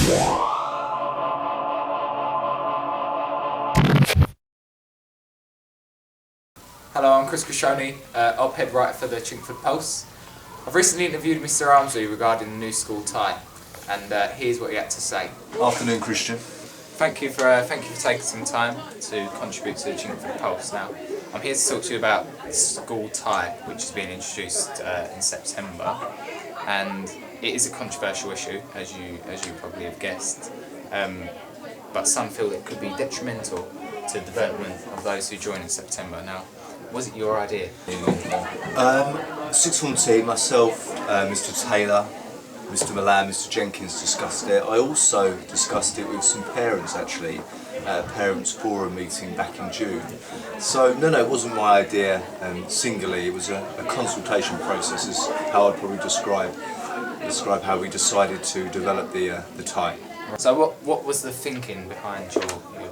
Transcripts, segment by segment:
Hello, I'm Criscione, op-ed writer for the Chingford Pulse. I've recently interviewed Mr. Armsby regarding the new school tie, and here's what he had to say. Afternoon, Christian. Thank you for taking some time to contribute to the Chingford Pulse. Now, I'm here to talk to you about the school tie, which is being introduced in September, and it is a controversial issue, as you probably have guessed. But some feel it could be detrimental to the development of those who join in September. Now, was it your idea? Sixth form team, myself, Mr. Taylor, Mr. Milan, Mr. Jenkins discussed it. I also discussed it with some parents actually at a parents' forum meeting back in June. So no, it wasn't my idea singly. It was a consultation process, is how I'd probably describe how we decided to develop the tie. So what was the thinking behind your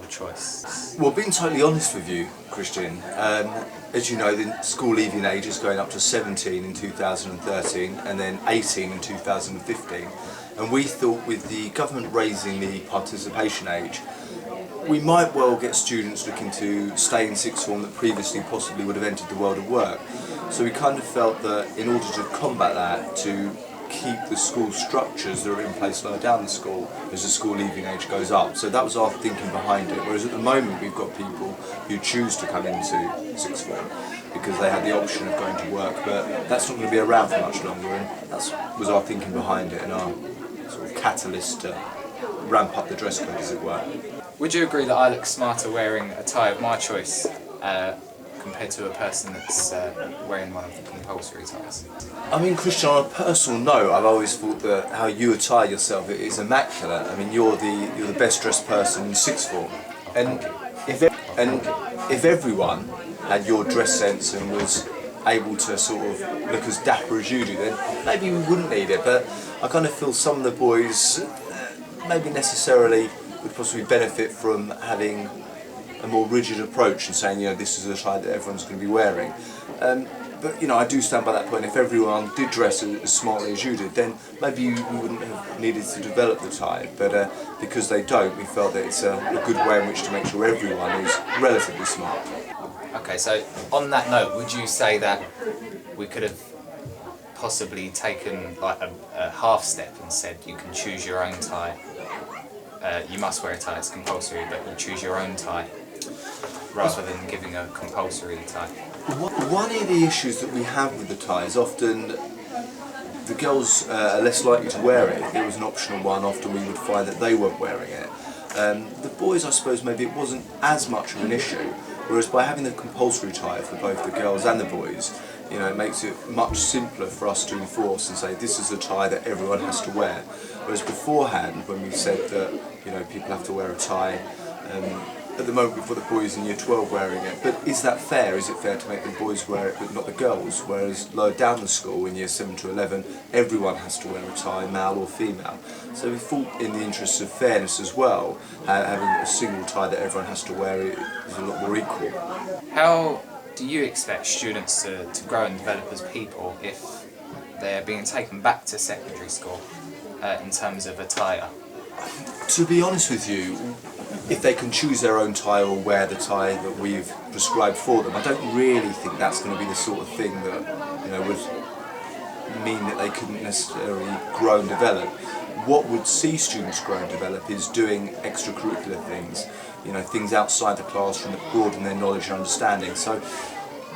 choice? Well, being totally honest with you, Christian, as you know, the school leaving age is going up to 17 in 2013 and then 18 in 2015. And we thought with the government raising the participation age, we might well get students looking to stay in sixth form that previously possibly would have entered the world of work. So we kind of felt that in order to combat that, to keep the school structures that are in place lower down the school as the school leaving age goes up. So that was our thinking behind it. Whereas at the moment we've got people who choose to come into sixth form because they had the option of going to work, but that's not going to be around for much longer, and that was our thinking behind it and our sort of catalyst to ramp up the dress code, as it were. Would you agree that I look smarter wearing a tie of my choice compared to a person that's wearing one of the compulsory ties? I mean, Christian, on a personal note, I've always thought that how you attire yourself is immaculate. I mean, you're the best dressed person in sixth form, and if everyone had your dress sense and was able to sort of look as dapper as you do, then maybe we wouldn't need it. But I kind of feel some of the boys maybe necessarily would possibly benefit from having a more rigid approach and saying, this is a tie that everyone's going to be wearing. But I do stand by that point. If everyone did dress as smartly as you did, then maybe we wouldn't have needed to develop the tie. But because they don't, we felt that it's a good way in which to make sure everyone is relatively smart. Okay, so on that note, would you say that we could have possibly taken like a half step and said you can choose your own tie? You must wear a tie, it's compulsory, but you choose your own tie, rather than giving a compulsory tie. One of the issues that we have with the tie is often the girls are less likely to wear it. If it was an optional one, often we would find that they weren't wearing it. The boys, I suppose, maybe it wasn't as much of an issue, whereas by having the compulsory tie for both the girls and the boys, it makes it much simpler for us to enforce and say this is a tie that everyone has to wear. Whereas beforehand, when we said that people have to wear a tie, at the moment we've got the boys in year 12 wearing it, but is that fair? Is it fair to make the boys wear it but not the girls? Whereas lower down the school in year 7 to 11, everyone has to wear a tie, male or female. So we thought in the interests of fairness as well, having a single tie that everyone has to wear is a lot more equal. How do you expect students to grow and develop as people if they're being taken back to secondary school in terms of attire? To be honest with you, if they can choose their own tie or wear the tie that we've prescribed for them, I don't really think that's going to be the sort of thing that would mean that they couldn't necessarily grow and develop. What would see students grow and develop is doing extracurricular things, things outside the classroom that broaden their knowledge and understanding. So,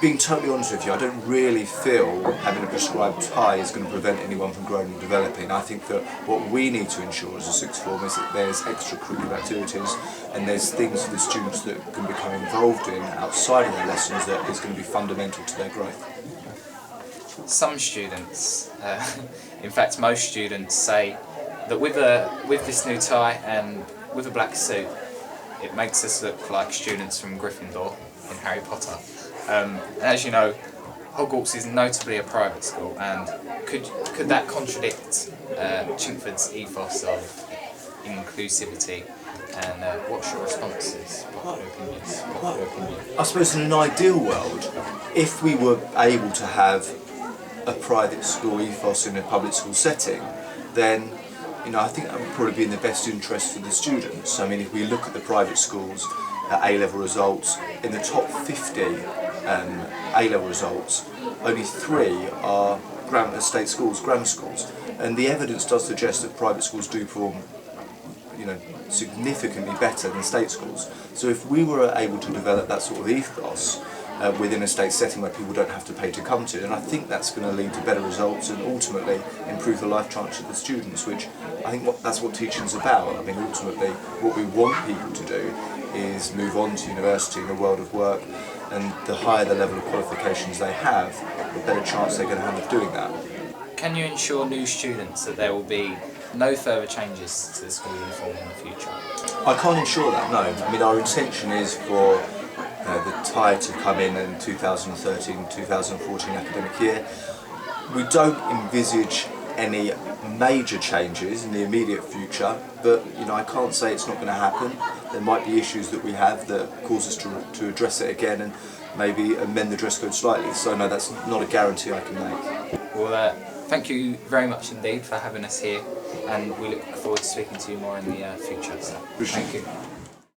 being totally honest with you, I don't really feel having a prescribed tie is going to prevent anyone from growing and developing. I think that what we need to ensure as a sixth form is that there's extracurricular activities and there's things for the students that can become involved in outside of their lessons that is going to be fundamental to their growth. Some students, in fact most students, say that with this new tie and with a black suit, it makes us look like students from Gryffindor in Harry Potter. As you know, Hogwarts is notably a private school, and could that contradict Chingford's ethos of inclusivity? And what's your responses? What are your opinions? I suppose in an ideal world, if we were able to have a private school ethos in a public school setting, then I think that would probably be in the best interest for the students. I mean, if we look at the private schools, A-level results, in the top 50 A-level results, only 3 are state schools, grammar schools, and the evidence does suggest that private schools do perform, significantly better than state schools. So if we were able to develop that sort of ethos within a state setting where people don't have to pay to come to, and I think that's going to lead to better results and ultimately improve the life chance of the students, which I think that's what teaching's about. I mean, ultimately what we want people to do is move on to university in the world of work, and the higher the level of qualifications they have, the better chance they're going to have of doing that. Can you ensure new students that there will be no further changes to the school uniform in the future? I can't ensure that, no. I mean, our intention is for the tie to come in 2013-2014 academic year. We don't envisage any major changes in the immediate future, but I can't say it's not going to happen. There might be issues that we have that cause us to address it again and maybe amend the dress code slightly. So no, that's not a guarantee I can make. Well, thank you very much indeed for having us here, and we look forward to speaking to you more in the future. So, thank you.